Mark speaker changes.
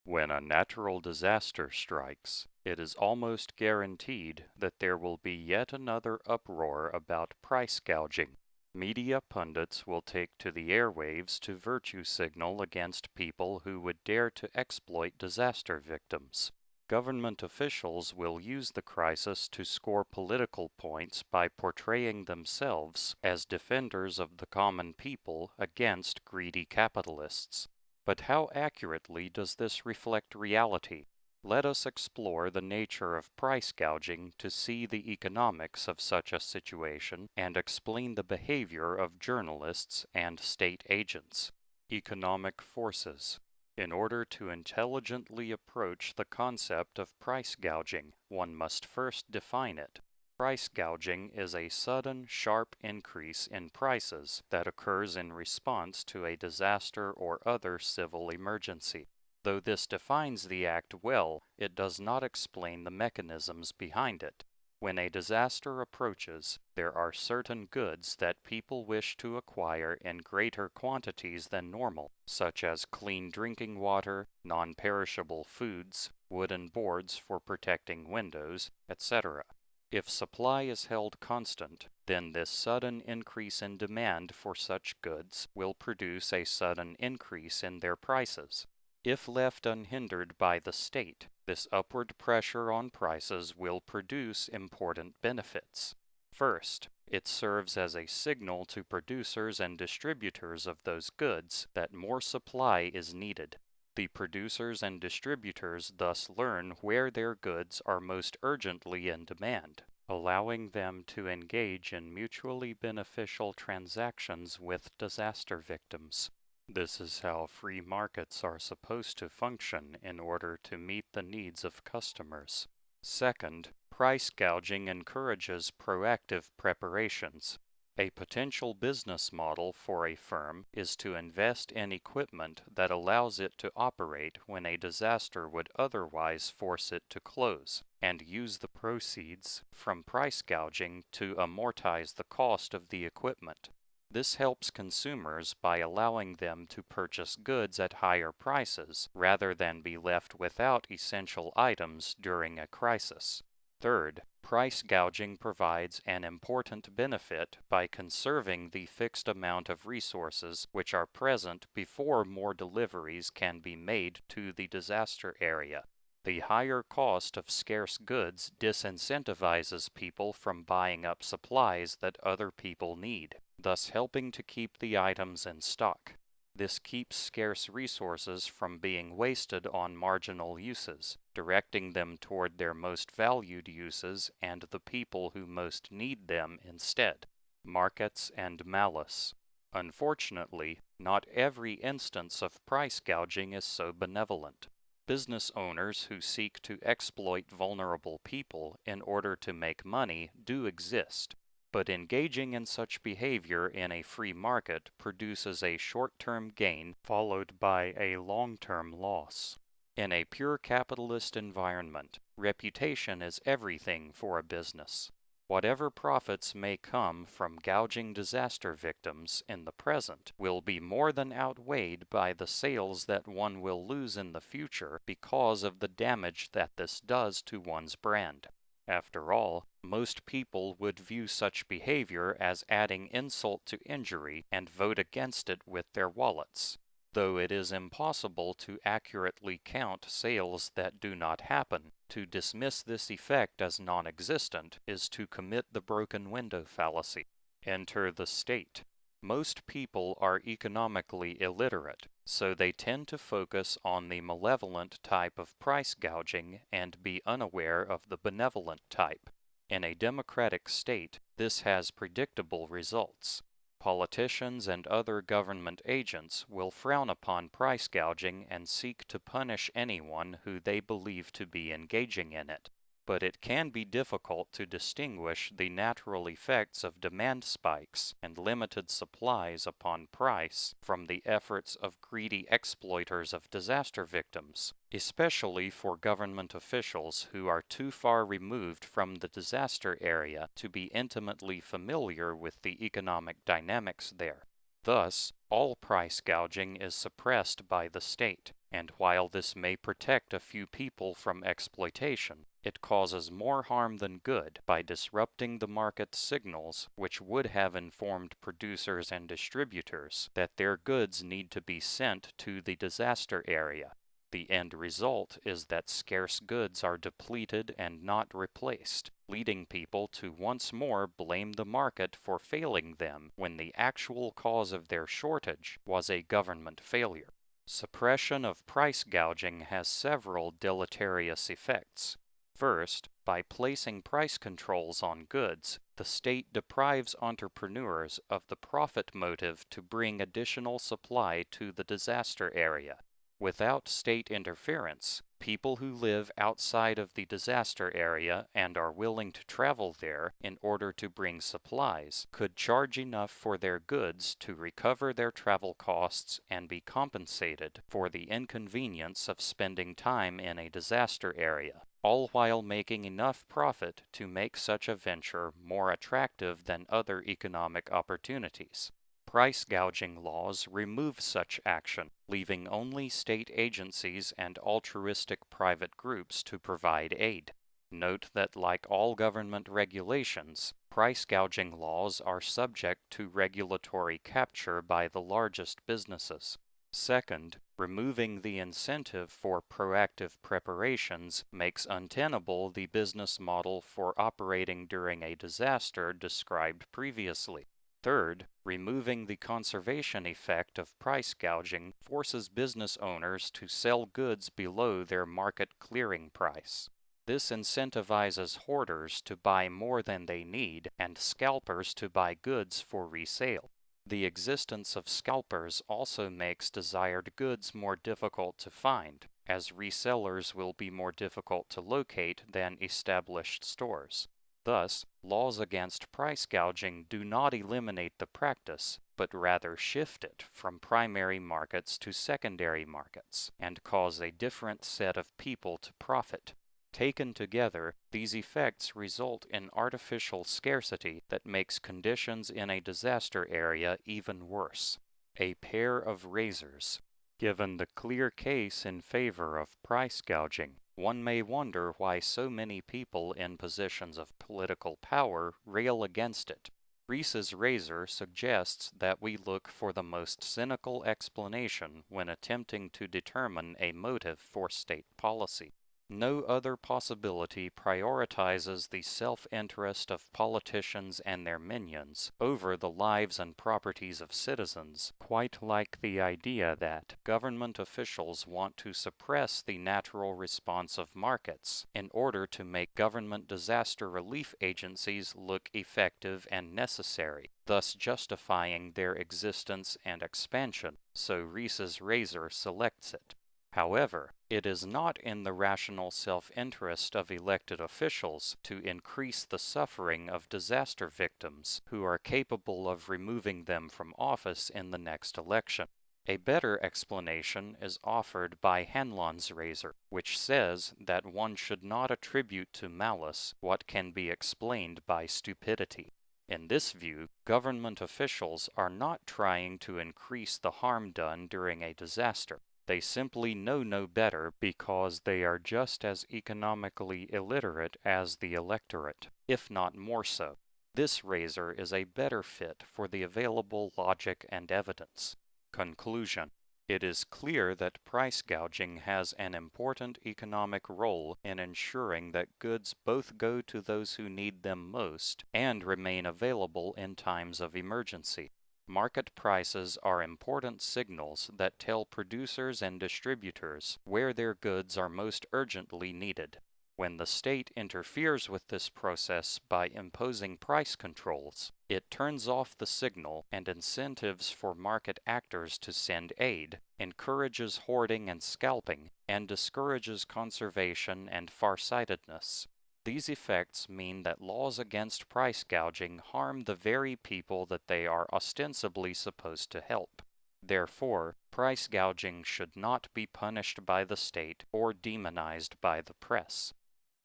Speaker 1: When a natural disaster strikes, it is almost guaranteed that there will be yet another uproar about price gouging. Media pundits will take to the airwaves to virtue signal against people who would dare to exploit disaster victims. Government officials will use the crisis to score political points by portraying themselves as defenders of the common people against greedy capitalists. But how accurately does this reflect reality? Let us explore the nature of price gouging to see the economics of such a situation and explain the behavior of journalists and state agents. Economic forces. In order to intelligently approach the concept of price gouging, one must first define it. Price gouging is a sudden, sharp increase in prices that occurs in response to a disaster or other civil emergency. Though this defines the act well, it does not explain the mechanisms behind it. When a disaster approaches, there are certain goods that people wish to acquire in greater quantities than normal, such as clean drinking water, non-perishable foods, wooden boards for protecting windows, etc. If supply is held constant, then this sudden increase in demand for such goods will produce a sudden increase in their prices. If left unhindered by the state, this upward pressure on prices will produce important benefits. First, it serves as a signal to producers and distributors of those goods that more supply is needed. The producers and distributors thus learn where their goods are most urgently in demand, allowing them to engage in mutually beneficial transactions with disaster victims. This is how free markets are supposed to function in order to meet the needs of customers. Second, price gouging encourages proactive preparations. A potential business model for a firm is to invest in equipment that allows it to operate when a disaster would otherwise force it to close, and use the proceeds from price gouging to amortize the cost of the equipment. This helps consumers by allowing them to purchase goods at higher prices rather than be left without essential items during a crisis. Third, price gouging provides an important benefit by conserving the fixed amount of resources which are present before more deliveries can be made to the disaster area. The higher cost of scarce goods disincentivizes people from buying up supplies that other people need, thus helping to keep the items in stock. This keeps scarce resources from being wasted on marginal uses, directing them toward their most valued uses and the people who most need them instead. Markets and malice. Unfortunately, not every instance of price gouging is so benevolent. Business owners who seek to exploit vulnerable people in order to make money do exist, but engaging in such behavior in a free market produces a short-term gain followed by a long-term loss. In a pure capitalist environment, reputation is everything for a business. Whatever profits may come from gouging disaster victims in the present will be more than outweighed by the sales that one will lose in the future because of the damage that this does to one's brand. After all, most people would view such behavior as adding insult to injury and vote against it with their wallets. Though it is impossible to accurately count sales that do not happen, to dismiss this effect as non-existent is to commit the broken window fallacy. Enter the state. Most people are economically illiterate, so they tend to focus on the malevolent type of price gouging and be unaware of the benevolent type. In a democratic state, this has predictable results. Politicians and other government agents will frown upon price gouging and seek to punish anyone who they believe to be engaging in it. But it can be difficult to distinguish the natural effects of demand spikes and limited supplies upon price from the efforts of greedy exploiters of disaster victims, especially for government officials who are too far removed from the disaster area to be intimately familiar with the economic dynamics there. Thus, all price gouging is suppressed by the state, and while this may protect a few people from exploitation, it causes more harm than good by disrupting the market signals which would have informed producers and distributors that their goods need to be sent to the disaster area. The end result is that scarce goods are depleted and not replaced, leading people to once more blame the market for failing them when the actual cause of their shortage was a government failure. Suppression of price gouging has several deleterious effects. First, by placing price controls on goods, the state deprives entrepreneurs of the profit motive to bring additional supply to the disaster area. Without state interference, people who live outside of the disaster area and are willing to travel there in order to bring supplies could charge enough for their goods to recover their travel costs and be compensated for the inconvenience of spending time in a disaster area, all while making enough profit to make such a venture more attractive than other economic opportunities. Price gouging laws remove such action, leaving only state agencies and altruistic private groups to provide aid. Note that, like all government regulations, price gouging laws are subject to regulatory capture by the largest businesses. Second, removing the incentive for proactive preparations makes untenable the business model for operating during a disaster described previously. Third, removing the conservation effect of price gouging forces business owners to sell goods below their market clearing price. This incentivizes hoarders to buy more than they need and scalpers to buy goods for resale. The existence of scalpers also makes desired goods more difficult to find, as resellers will be more difficult to locate than established stores. Thus, laws against price gouging do not eliminate the practice, but rather shift it from primary markets to secondary markets, and cause a different set of people to profit. Taken together, these effects result in artificial scarcity that makes conditions in a disaster area even worse. A pair of razors. Given the clear case in favor of price gouging, one may wonder why so many people in positions of political power rail against it. Reese's razor suggests that we look for the most cynical explanation when attempting to determine a motive for state policy. No other possibility prioritizes the self-interest of politicians and their minions over the lives and properties of citizens, quite like the idea that government officials want to suppress the natural response of markets in order to make government disaster relief agencies look effective and necessary, thus justifying their existence and expansion, so Reese's razor selects it. However, it is not in the rational self-interest of elected officials to increase the suffering of disaster victims who are capable of removing them from office in the next election. A better explanation is offered by Hanlon's razor, which says that one should not attribute to malice what can be explained by stupidity. In this view, government officials are not trying to increase the harm done during a disaster. They simply know no better because they are just as economically illiterate as the electorate, if not more so. This razor is a better fit for the available logic and evidence. Conclusion. It is clear that price gouging has an important economic role in ensuring that goods both go to those who need them most and remain available in times of emergency. Market prices are important signals that tell producers and distributors where their goods are most urgently needed. When the state interferes with this process by imposing price controls, it turns off the signal and incentives for market actors to send aid, encourages hoarding and scalping, and discourages conservation and farsightedness. These effects mean that laws against price gouging harm the very people that they are ostensibly supposed to help. Therefore, price gouging should not be punished by the state or demonized by the press.